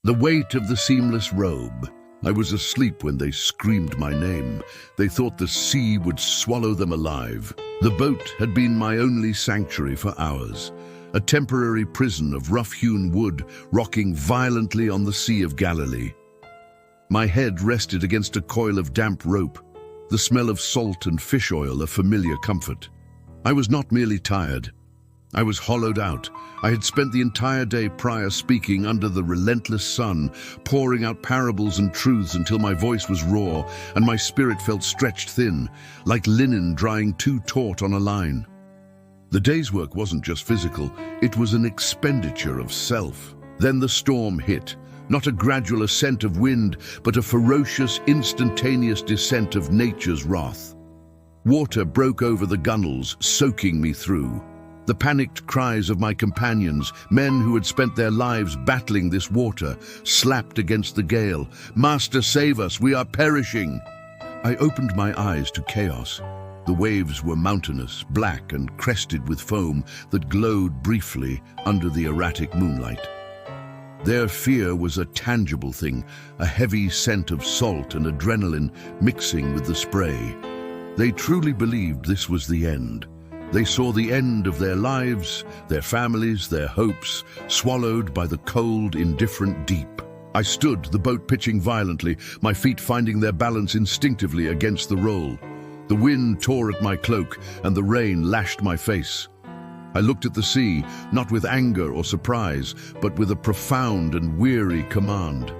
The weight of the seamless robe. I was asleep when they screamed my name. They thought the sea would swallow them alive. The boat had been my only sanctuary for hours, a temporary prison of rough-hewn wood rocking violently on the Sea of Galilee. My head rested against a coil of damp rope, the smell of salt and fish oil a familiar comfort. I was not merely tired. I was hollowed out. I had spent the entire day prior speaking under the relentless sun, pouring out parables and truths until my voice was raw and my spirit felt stretched thin, like linen drying too taut on a line. The day's work wasn't just physical, it was an expenditure of self. Then the storm hit, not a gradual ascent of wind, but a ferocious, instantaneous descent of nature's wrath. Water broke over the gunwales, soaking me through. The panicked cries of my companions, men who had spent their lives battling this water, slapped against the gale. "Master, save us, we are perishing!" I opened my eyes to chaos. The waves were mountainous, black and crested with foam that glowed briefly under the erratic moonlight. Their fear was a tangible thing, a heavy scent of salt and adrenaline mixing with the spray. They truly believed this was the end. They saw the end of their lives, their families, their hopes, swallowed by the cold, indifferent deep. I stood, the boat pitching violently, my feet finding their balance instinctively against the roll. The wind tore at my cloak, and the rain lashed my face. I looked at the sea, not with anger or surprise, but with a profound and weary command.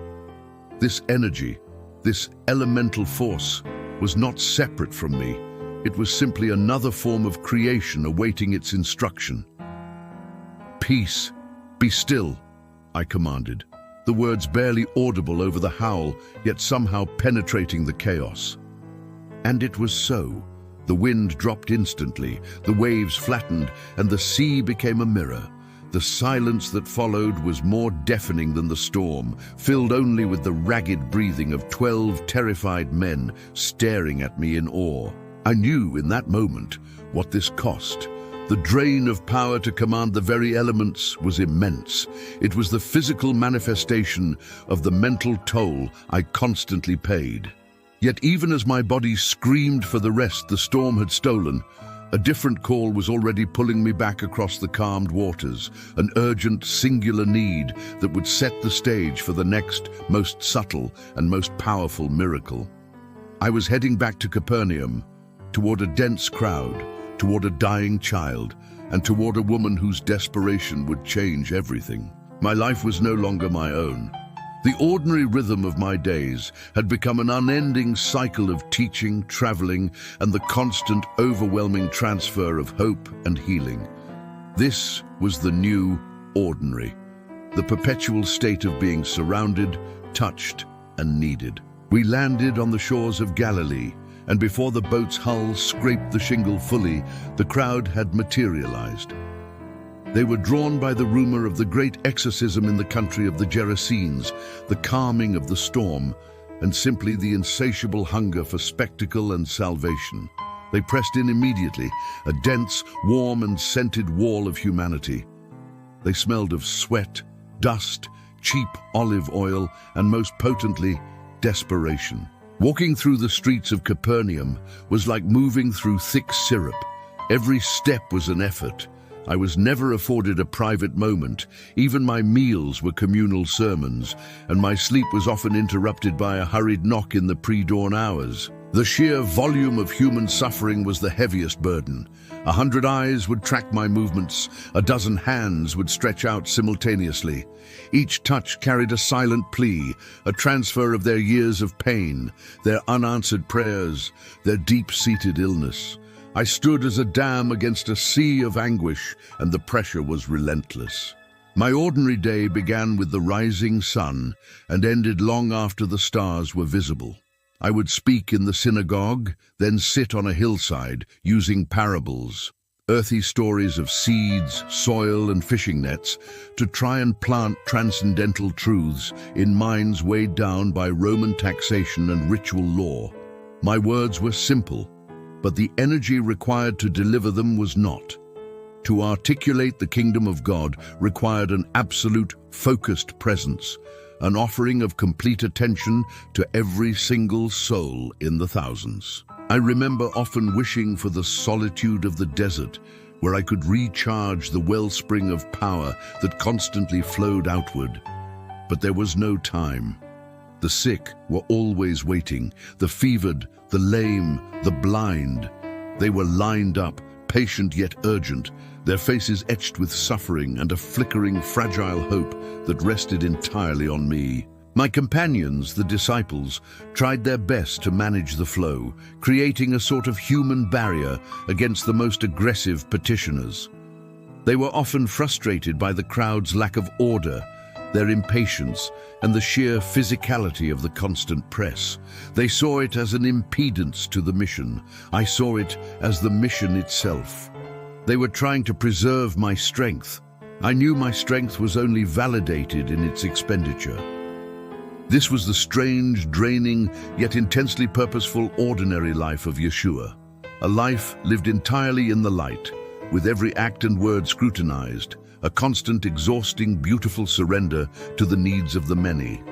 This energy, this elemental force, was not separate from me. It was simply another form of creation awaiting its instruction. "Peace, be still," I commanded, the words barely audible over the howl, yet somehow penetrating the chaos. And it was so. The wind dropped instantly, the waves flattened, and the sea became a mirror. The silence that followed was more deafening than the storm, filled only with the ragged breathing of 12 terrified men staring at me in awe. I knew in that moment what this cost. The drain of power to command the very elements was immense. It was the physical manifestation of the mental toll I constantly paid. Yet even as my body screamed for the rest the storm had stolen, a different call was already pulling me back across the calmed waters, an urgent, singular need that would set the stage for the next, most subtle and most powerful miracle. I was heading back to Capernaum, toward a dense crowd, toward a dying child, and toward a woman whose desperation would change everything. My life was no longer my own. The ordinary rhythm of my days had become an unending cycle of teaching, traveling, and the constant, overwhelming transfer of hope and healing. This was the new ordinary, the perpetual state of being surrounded, touched, and needed. We landed on the shores of Galilee, and before the boat's hull scraped the shingle fully, the crowd had materialized. They were drawn by the rumor of the great exorcism in the country of the Gerasenes, the calming of the storm, and simply the insatiable hunger for spectacle and salvation. They pressed in immediately, a dense, warm and scented wall of humanity. They smelled of sweat, dust, cheap olive oil, and most potently, desperation. Walking through the streets of Capernaum was like moving through thick syrup. Every step was an effort. I was never afforded a private moment. Even my meals were communal sermons, and my sleep was often interrupted by a hurried knock in the pre-dawn hours. The sheer volume of human suffering was the heaviest burden. 100 eyes would track my movements, a dozen hands would stretch out simultaneously. Each touch carried a silent plea, a transfer of their years of pain, their unanswered prayers, their deep-seated illness. I stood as a dam against a sea of anguish, and the pressure was relentless. My ordinary day began with the rising sun and ended long after the stars were visible. I would speak in the synagogue, then sit on a hillside, using parables, earthy stories of seeds, soil, and fishing nets, to try and plant transcendental truths in minds weighed down by Roman taxation and ritual law. My words were simple, but the energy required to deliver them was not. To articulate the kingdom of God required an absolute, focused presence, an offering of complete attention to every single soul in the thousands. I remember often wishing for the solitude of the desert, where I could recharge the wellspring of power that constantly flowed outward. But there was no time. The sick were always waiting, the fevered, the lame, the blind. They were lined up, patient yet urgent, their faces etched with suffering and a flickering, fragile hope that rested entirely on me. My companions, the disciples, tried their best to manage the flow, creating a sort of human barrier against the most aggressive petitioners. They were often frustrated by the crowd's lack of order, their impatience, and the sheer physicality of the constant press. They saw it as an impedance to the mission. I saw it as the mission itself. They were trying to preserve my strength. I knew my strength was only validated in its expenditure. This was the strange, draining, yet intensely purposeful, ordinary life of Yeshua. A life lived entirely in the light, with every act and word scrutinized, a constant, exhausting, beautiful surrender to the needs of the many.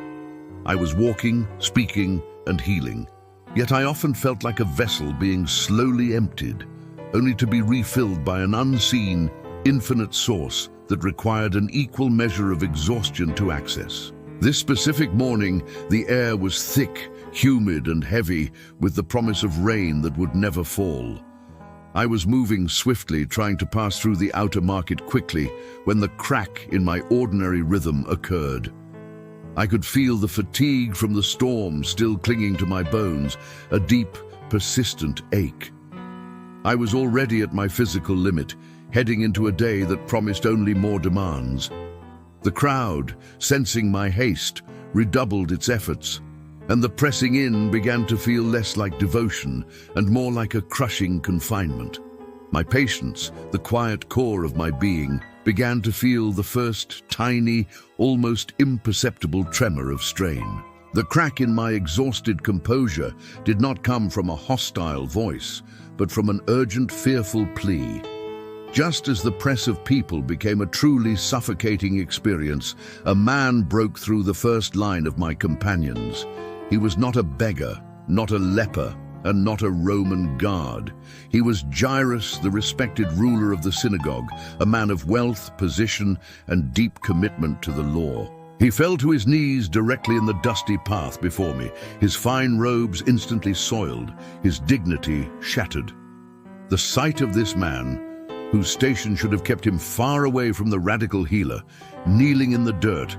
I was walking, speaking, and healing, yet I often felt like a vessel being slowly emptied, only to be refilled by an unseen, infinite source that required an equal measure of exhaustion to access. This specific morning, the air was thick, humid, and heavy, with the promise of rain that would never fall. I was moving swiftly, trying to pass through the outer market quickly, when the crack in my ordinary rhythm occurred. I could feel the fatigue from the storm still clinging to my bones, a deep, persistent ache. I was already at my physical limit, heading into a day that promised only more demands. The crowd, sensing my haste, redoubled its efforts, and the pressing in began to feel less like devotion and more like a crushing confinement. My patience, the quiet core of my being, began to feel the first tiny, almost imperceptible tremor of strain. The crack in my exhausted composure did not come from a hostile voice, but from an urgent, fearful plea. Just as the press of people became a truly suffocating experience, a man broke through the first line of my companions. He was not a beggar, not a leper, and not a Roman guard. He was Jairus, the respected ruler of the synagogue, a man of wealth, position, and deep commitment to the law. He fell to his knees directly in the dusty path before me, his fine robes instantly soiled, his dignity shattered. The sight of this man, whose station should have kept him far away from the radical healer, kneeling in the dirt,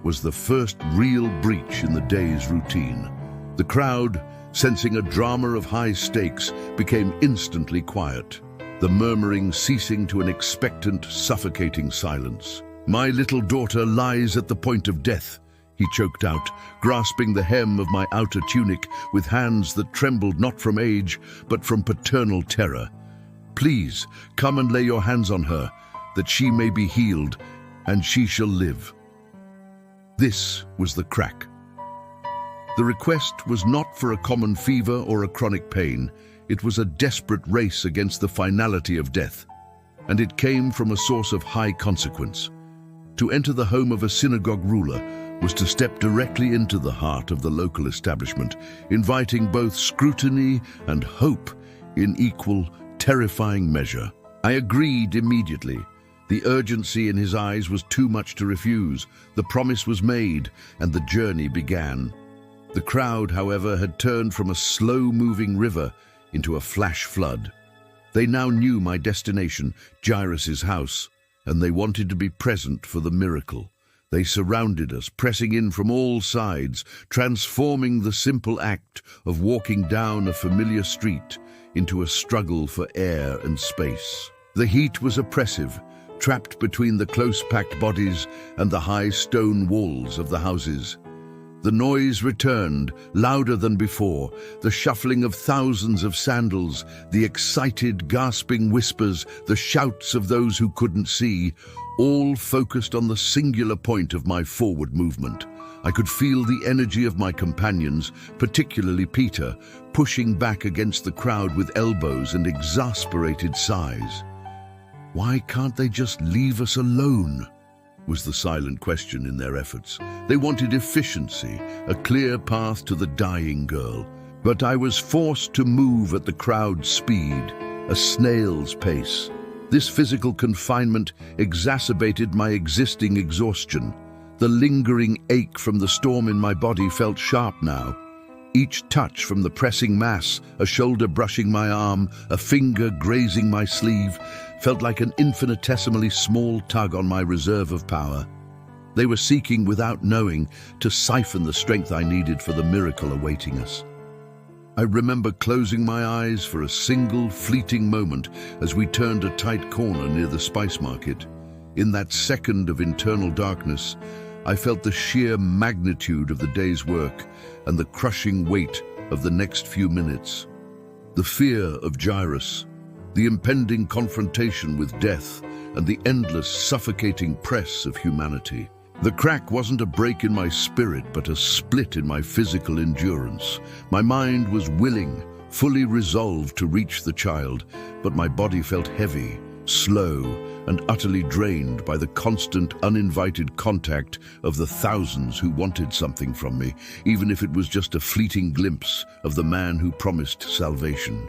was the first real breach in the day's routine. The crowd, sensing a drama of high stakes, became instantly quiet, the murmuring ceasing to an expectant, suffocating silence. "My little daughter lies at the point of death," he choked out, grasping the hem of my outer tunic with hands that trembled not from age, but from paternal terror. "Please, come and lay your hands on her, that she may be healed, and she shall live." This was the crack. The request was not for a common fever or a chronic pain. It was a desperate race against the finality of death, and it came from a source of high consequence. To enter the home of a synagogue ruler was to step directly into the heart of the local establishment, inviting both scrutiny and hope in equal, terrifying measure. I agreed immediately. The urgency in his eyes was too much to refuse. The promise was made, and the journey began. The crowd, however, had turned from a slow-moving river into a flash flood. They now knew my destination, Jairus' house, and they wanted to be present for the miracle. They surrounded us, pressing in from all sides, transforming the simple act of walking down a familiar street into a struggle for air and space. The heat was oppressive, trapped between the close-packed bodies and the high stone walls of the houses. The noise returned, louder than before, the shuffling of thousands of sandals, the excited, gasping whispers, the shouts of those who couldn't see, all focused on the singular point of my forward movement. I could feel the energy of my companions, particularly Peter, pushing back against the crowd with elbows and exasperated sighs. "Why can't they just leave us alone?" was the silent question in their efforts. They wanted efficiency, a clear path to the dying girl. But I was forced to move at the crowd's speed, a snail's pace. This physical confinement exacerbated my existing exhaustion. The lingering ache from the storm in my body felt sharp now. Each touch from the pressing mass, a shoulder brushing my arm, a finger grazing my sleeve, felt like an infinitesimally small tug on my reserve of power. They were seeking, without knowing, to siphon the strength I needed for the miracle awaiting us. I remember closing my eyes for a single fleeting moment as we turned a tight corner near the spice market. In that second of internal darkness, I felt the sheer magnitude of the day's work and the crushing weight of the next few minutes. The fear of Jairus, the impending confrontation with death, and the endless, suffocating press of humanity. The crack wasn't a break in my spirit, but a split in my physical endurance. My mind was willing, fully resolved to reach the child, but my body felt heavy, slow, and utterly drained by the constant, uninvited contact of the thousands who wanted something from me, even if it was just a fleeting glimpse of the man who promised salvation.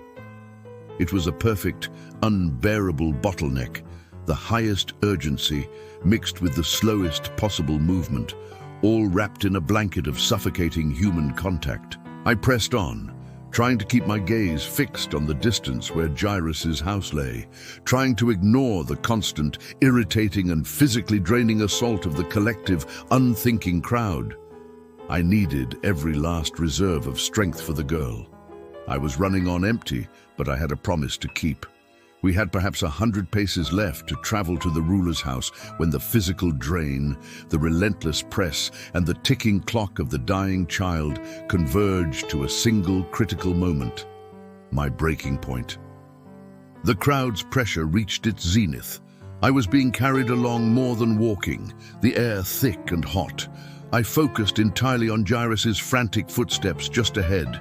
It was a perfect, unbearable bottleneck, the highest urgency mixed with the slowest possible movement, all wrapped in a blanket of suffocating human contact. I pressed on, trying to keep my gaze fixed on the distance where Jairus' house lay, trying to ignore the constant, irritating and physically draining assault of the collective, unthinking crowd. I needed every last reserve of strength for the girl. I was running on empty, but I had a promise to keep. We had perhaps 100 paces left to travel to the ruler's house when the physical drain, the relentless press, and the ticking clock of the dying child converged to a single critical moment, my breaking point. The crowd's pressure reached its zenith. I was being carried along more than walking, the air thick and hot. I focused entirely on Jairus' frantic footsteps just ahead,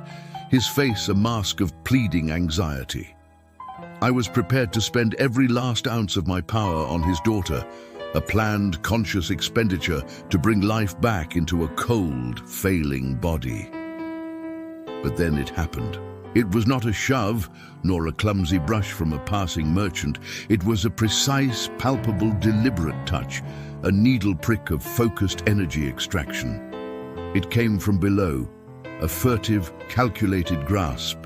his face a mask of pleading anxiety. I was prepared to spend every last ounce of my power on his daughter, a planned, conscious expenditure to bring life back into a cold, failing body. But then it happened. It was not a shove, nor a clumsy brush from a passing merchant. It was a precise, palpable, deliberate touch, a needle prick of focused energy extraction. It came from below, a furtive, calculated grasp.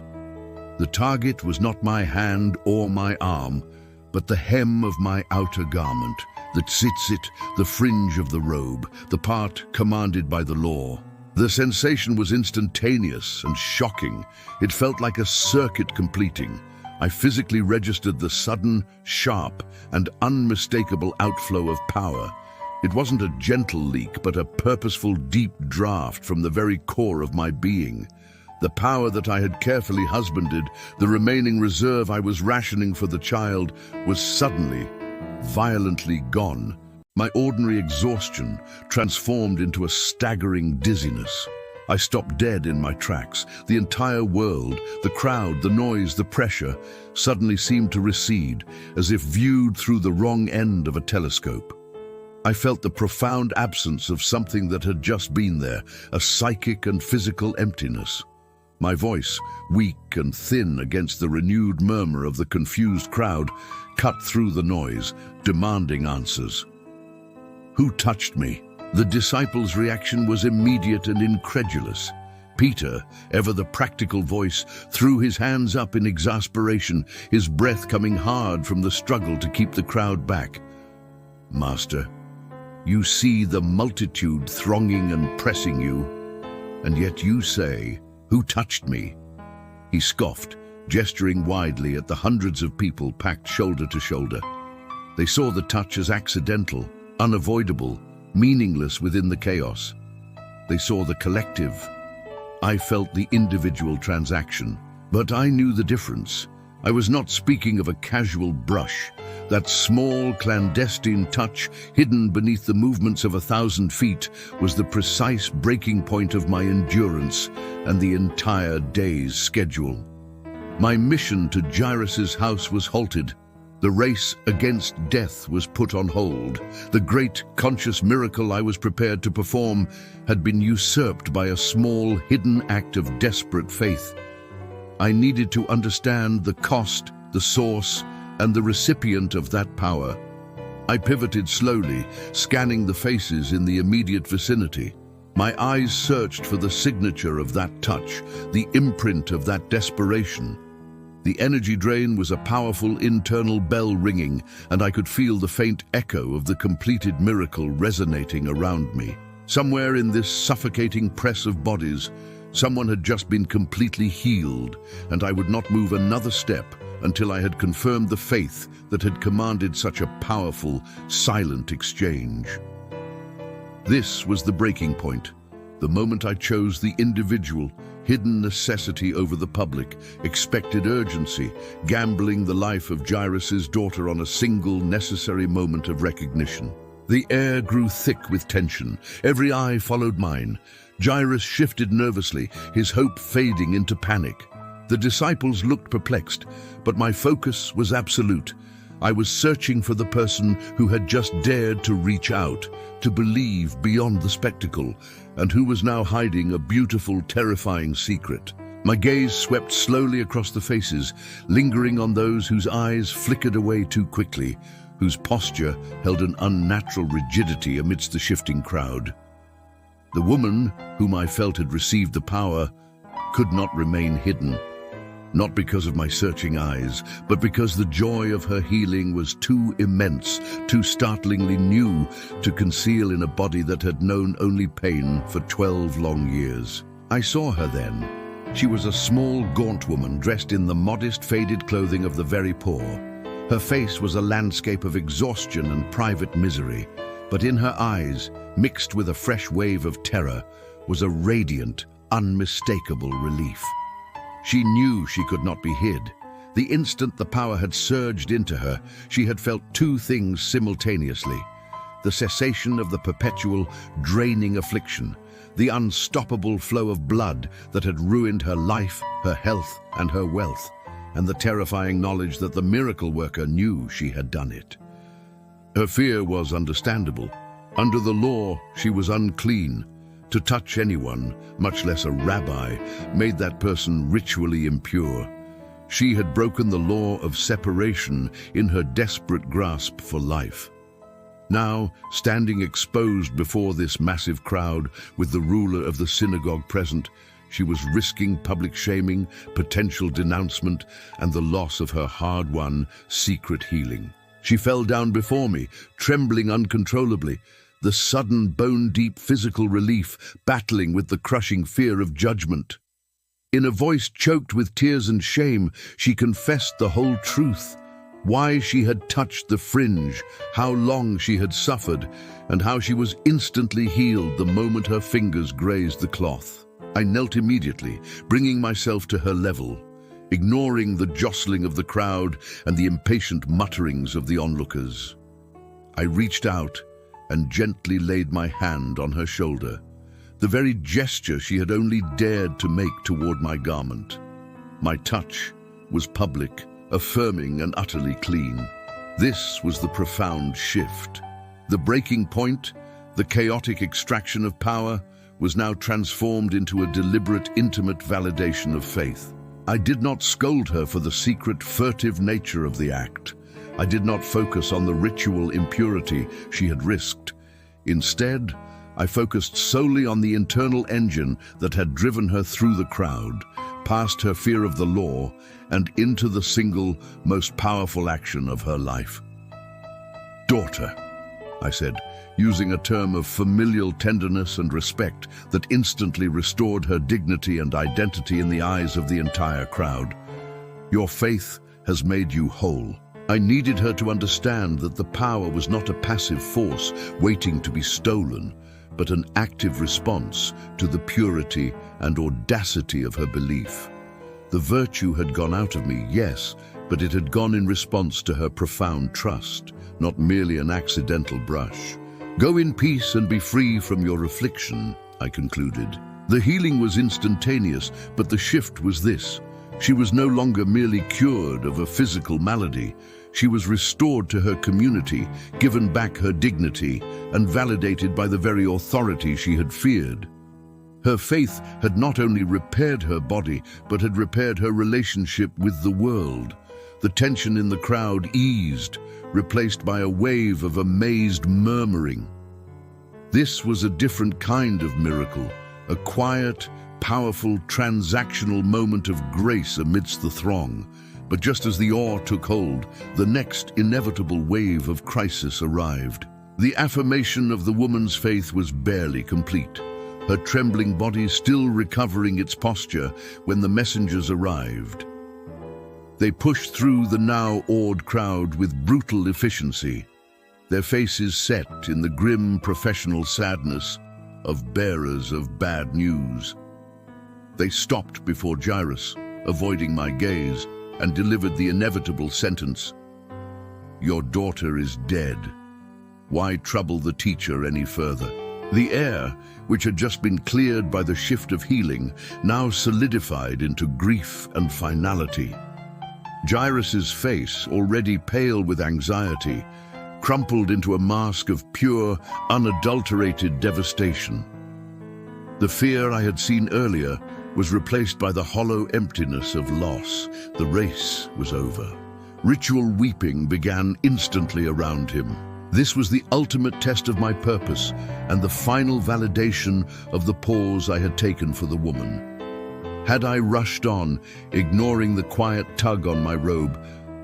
The target was not my hand or my arm, but the hem of my outer garment, the tzitzit, the fringe of the robe, the part commanded by the law. The sensation was instantaneous and shocking. It felt like a circuit completing. I physically registered the sudden, sharp, and unmistakable outflow of power. It wasn't a gentle leak, but a purposeful, deep draft from the very core of my being. The power that I had carefully husbanded, the remaining reserve I was rationing for the child, was suddenly, violently gone. My ordinary exhaustion transformed into a staggering dizziness. I stopped dead in my tracks. The entire world, the crowd, the noise, the pressure, suddenly seemed to recede, as if viewed through the wrong end of a telescope. I felt the profound absence of something that had just been there, a psychic and physical emptiness. My voice, weak and thin against the renewed murmur of the confused crowd, cut through the noise, demanding answers. Who touched me? The disciples' reaction was immediate and incredulous. Peter, ever the practical voice, threw his hands up in exasperation, his breath coming hard from the struggle to keep the crowd back. Master, you see the multitude thronging and pressing you, and yet you say, "Who touched me?" He scoffed, gesturing widely at the hundreds of people packed shoulder to shoulder. They saw the touch as accidental, unavoidable, meaningless within the chaos. They saw the collective. I felt the individual transaction, but I knew the difference. I was not speaking of a casual brush. That small, clandestine touch, hidden beneath the movements of 1,000 feet, was the precise breaking point of my endurance and the entire day's schedule. My mission to Jairus' house was halted. The race against death was put on hold. The great conscious miracle I was prepared to perform had been usurped by a small, hidden act of desperate faith. I needed to understand the cost, the source, and the recipient of that power. I pivoted slowly, scanning the faces in the immediate vicinity. My eyes searched for the signature of that touch, the imprint of that desperation. The energy drain was a powerful internal bell ringing, and I could feel the faint echo of the completed miracle resonating around me. Somewhere in this suffocating press of bodies, someone had just been completely healed, and I would not move another step until I had confirmed the faith that had commanded such a powerful, silent exchange. This was the breaking point, the moment I chose the individual, hidden necessity over the public, expected urgency, gambling the life of Jairus' daughter on a single necessary moment of recognition. The air grew thick with tension. Every eye followed mine. Jairus shifted nervously, his hope fading into panic. The disciples looked perplexed, but my focus was absolute. I was searching for the person who had just dared to reach out, to believe beyond the spectacle, and who was now hiding a beautiful, terrifying secret. My gaze swept slowly across the faces, lingering on those whose eyes flickered away too quickly, whose posture held an unnatural rigidity amidst the shifting crowd. The woman, whom I felt had received the power, could not remain hidden. Not because of my searching eyes, but because the joy of her healing was too immense, too startlingly new to conceal in a body that had known only pain for 12 long years. I saw her then. She was a small, gaunt woman dressed in the modest, faded clothing of the very poor. Her face was a landscape of exhaustion and private misery, but in her eyes, mixed with a fresh wave of terror, was a radiant, unmistakable relief. She knew she could not be hid. The instant the power had surged into her, she had felt two things simultaneously: the cessation of the perpetual, draining affliction, the unstoppable flow of blood that had ruined her life, her health, and her wealth, and the terrifying knowledge that the miracle worker knew she had done it. Her fear was understandable. Under the law, she was unclean. To touch anyone, much less a rabbi, made that person ritually impure. She had broken the law of separation in her desperate grasp for life. Now, standing exposed before this massive crowd, with the ruler of the synagogue present, she was risking public shaming, potential denouncement, and the loss of her hard-won, secret healing. She fell down before me, trembling uncontrollably, the sudden bone-deep physical relief battling with the crushing fear of judgment. In a voice choked with tears and shame, she confessed the whole truth: why she had touched the fringe, how long she had suffered, and how she was instantly healed the moment her fingers grazed the cloth. I knelt immediately, bringing myself to her level, ignoring the jostling of the crowd and the impatient mutterings of the onlookers. I reached out and gently laid my hand on her shoulder, the very gesture she had only dared to make toward my garment. My touch was public, affirming and utterly clean. This was the profound shift. The breaking point, the chaotic extraction of power, was now transformed into a deliberate, intimate validation of faith. I did not scold her for the secret, furtive nature of the act. I did not focus on the ritual impurity she had risked. Instead, I focused solely on the internal engine that had driven her through the crowd, past her fear of the law, and into the single, most powerful action of her life. "Daughter," I said, using a term of familial tenderness and respect that instantly restored her dignity and identity in the eyes of the entire crowd. "Your faith has made you whole." I needed her to understand that the power was not a passive force waiting to be stolen, but an active response to the purity and audacity of her belief. The virtue had gone out of me, yes, but it had gone in response to her profound trust, not merely an accidental brush. "Go in peace and be free from your affliction," I concluded. The healing was instantaneous, but the shift was this: she was no longer merely cured of a physical malady. She was restored to her community, given back her dignity, and validated by the very authority she had feared. Her faith had not only repaired her body, but had repaired her relationship with the world. The tension in the crowd eased, replaced by a wave of amazed murmuring. This was a different kind of miracle, a quiet, powerful, transactional moment of grace amidst the throng. But just as the awe took hold, the next inevitable wave of crisis arrived. The affirmation of the woman's faith was barely complete, her trembling body still recovering its posture when the messengers arrived. They pushed through the now awed crowd with brutal efficiency, their faces set in the grim professional sadness of bearers of bad news. They stopped before Jairus, avoiding my gaze, and delivered the inevitable sentence, "Your daughter is dead. Why trouble the teacher any further?" The air, which had just been cleared by the shift of healing, now solidified into grief and finality. Jairus's face, already pale with anxiety, crumpled into a mask of pure, unadulterated devastation. The fear I had seen earlier was replaced by the hollow emptiness of loss. The race was over. Ritual weeping began instantly around him. This was the ultimate test of my purpose and the final validation of the pause I had taken for the woman. Had I rushed on, ignoring the quiet tug on my robe,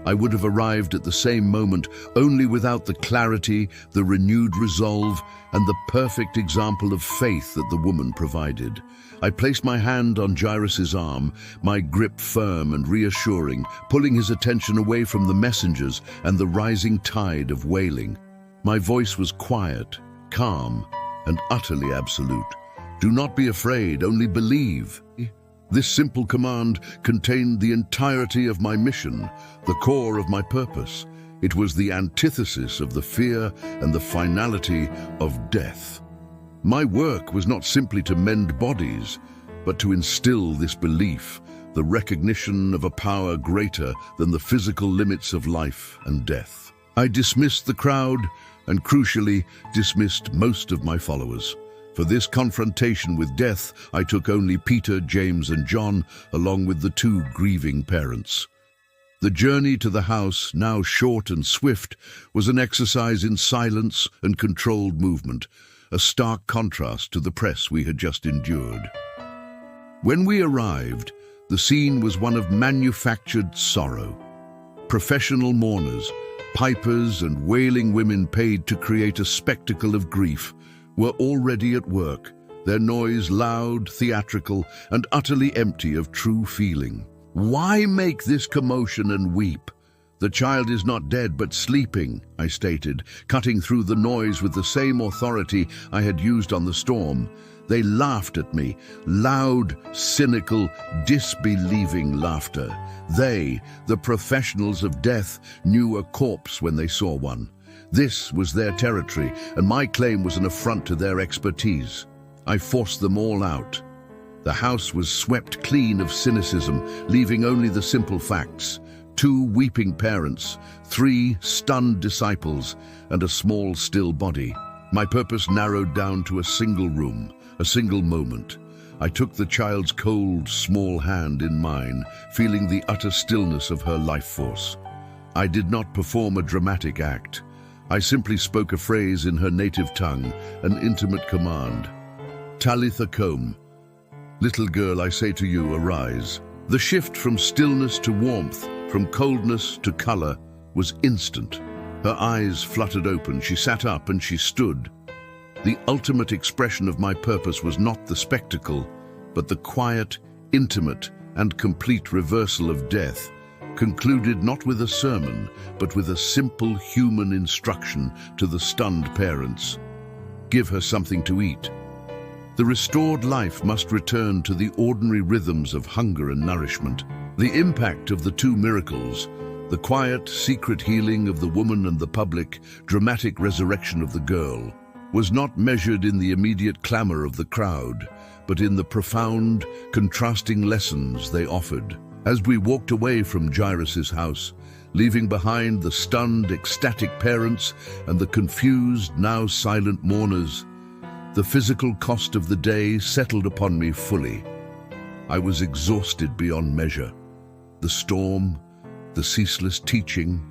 I would have arrived at the same moment, only without the clarity, the renewed resolve, and the perfect example of faith that the woman provided. I placed my hand on Jairus's arm, my grip firm and reassuring, pulling his attention away from the messengers and the rising tide of wailing. My voice was quiet, calm, and utterly absolute. "Do not be afraid, only believe." This simple command contained the entirety of my mission, the core of my purpose. It was the antithesis of the fear and the finality of death. My work was not simply to mend bodies, but to instill this belief, the recognition of a power greater than the physical limits of life and death. I dismissed the crowd and, crucially, dismissed most of my followers. For this confrontation with death, I took only Peter, James, and John, along with the two grieving parents. The journey to the house, now short and swift, was an exercise in silence and controlled movement, a stark contrast to the press we had just endured. When we arrived, the scene was one of manufactured sorrow. Professional mourners, pipers and wailing women paid to create a spectacle of grief were already at work, their noise loud, theatrical, and utterly empty of true feeling. "Why make this commotion and weep? The child is not dead but sleeping," I stated, cutting through the noise with the same authority I had used on the storm. They laughed at me, loud, cynical, disbelieving laughter. They, the professionals of death, knew a corpse when they saw one. This was their territory, and my claim was an affront to their expertise. I forced them all out. The house was swept clean of cynicism, leaving only the simple facts: 2 weeping parents, 3 stunned disciples, and a small, still body. My purpose narrowed down to a single room, a single moment. I took the child's cold, small hand in mine, feeling the utter stillness of her life force. I did not perform a dramatic act. I simply spoke a phrase in her native tongue, an intimate command. "Talitha koum." "Little girl, I say to you, arise." The shift from stillness to warmth, from coldness to color, was instant. Her eyes fluttered open, she sat up and she stood. The ultimate expression of my purpose was not the spectacle, but the quiet, intimate, and complete reversal of death, concluded not with a sermon, but with a simple human instruction to the stunned parents. Give her something to eat. The restored life must return to the ordinary rhythms of hunger and nourishment. The impact of the 2 miracles, the quiet, secret healing of the woman and the public, dramatic resurrection of the girl, was not measured in the immediate clamor of the crowd, but in the profound, contrasting lessons they offered. As we walked away from Jairus' house, leaving behind the stunned, ecstatic parents and the confused, now silent mourners. The physical cost of the day settled upon me fully. I was exhausted beyond measure. The storm, the ceaseless teaching,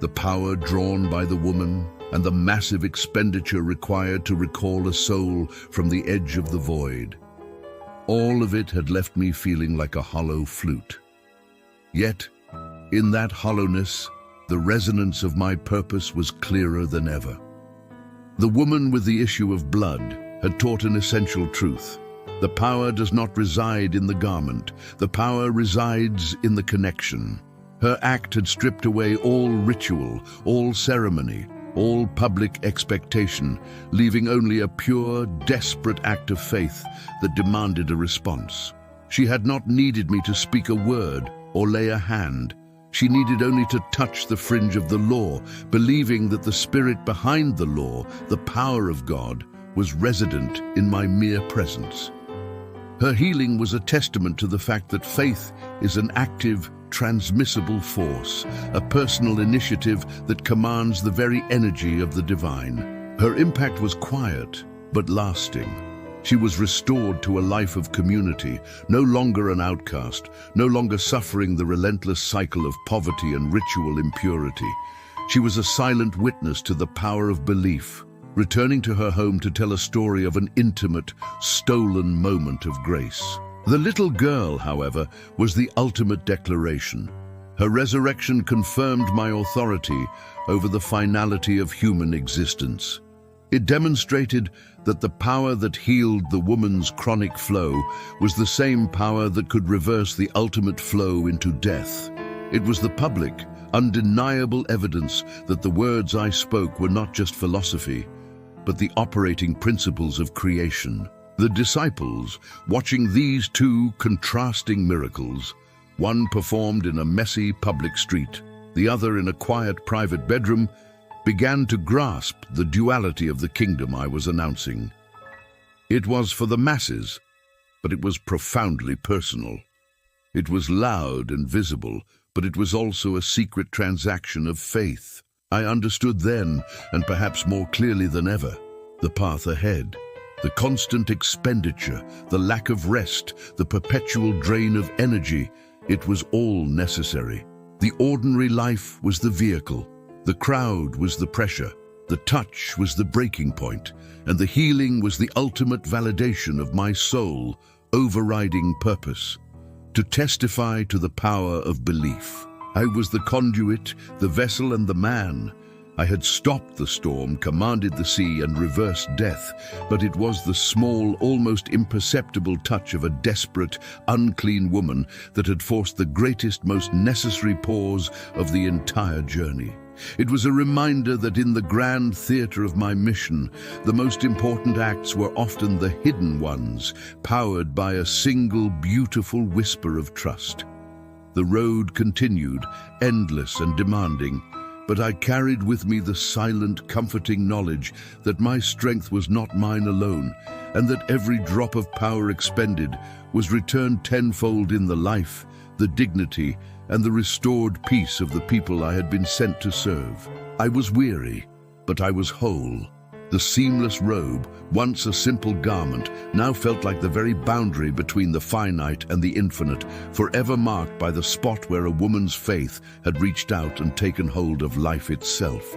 the power drawn by the woman, and the massive expenditure required to recall a soul from the edge of the void. All of it had left me feeling like a hollow flute. Yet, in that hollowness, the resonance of my purpose was clearer than ever. The woman with the issue of blood had taught an essential truth. The power does not reside in the garment. The power resides in the connection. Her act had stripped away all ritual, all ceremony, all public expectation, leaving only a pure, desperate act of faith that demanded a response. She had not needed me to speak a word or lay a hand. She needed only to touch the fringe of the law, believing that the spirit behind the law, the power of God, was resident in my mere presence. Her healing was a testament to the fact that faith is an active, transmissible force, a personal initiative that commands the very energy of the divine. Her impact was quiet, but lasting. She was restored to a life of community, no longer an outcast, no longer suffering the relentless cycle of poverty and ritual impurity. She was a silent witness to the power of belief, returning to her home to tell a story of an intimate, stolen moment of grace. The little girl, however, was the ultimate declaration. Her resurrection confirmed my authority over the finality of human existence. It demonstrated that the power that healed the woman's chronic flow was the same power that could reverse the ultimate flow into death. It was the public, undeniable evidence that the words I spoke were not just philosophy, but the operating principles of creation. The disciples, watching these two contrasting miracles, one performed in a messy public street, the other in a quiet private bedroom, began to grasp the duality of the kingdom I was announcing. It was for the masses, but it was profoundly personal. It was loud and visible, but it was also a secret transaction of faith. I understood then, and perhaps more clearly than ever, the path ahead. The constant expenditure, the lack of rest, the perpetual drain of energy, it was all necessary. The ordinary life was the vehicle. The crowd was the pressure. The touch was the breaking point. And the healing was the ultimate validation of my soul, overriding purpose. To testify to the power of belief. I was the conduit, the vessel and the man. I had stopped the storm, commanded the sea, and reversed death, but it was the small, almost imperceptible touch of a desperate, unclean woman that had forced the greatest, most necessary pause of the entire journey. It was a reminder that in the grand theater of my mission, the most important acts were often the hidden ones, powered by a single, beautiful whisper of trust. The road continued, endless and demanding, but I carried with me the silent, comforting knowledge that my strength was not mine alone, and that every drop of power expended was returned tenfold in the life, the dignity, and the restored peace of the people I had been sent to serve. I was weary, but I was whole. The seamless robe, once a simple garment, now felt like the very boundary between the finite and the infinite, forever marked by the spot where a woman's faith had reached out and taken hold of life itself.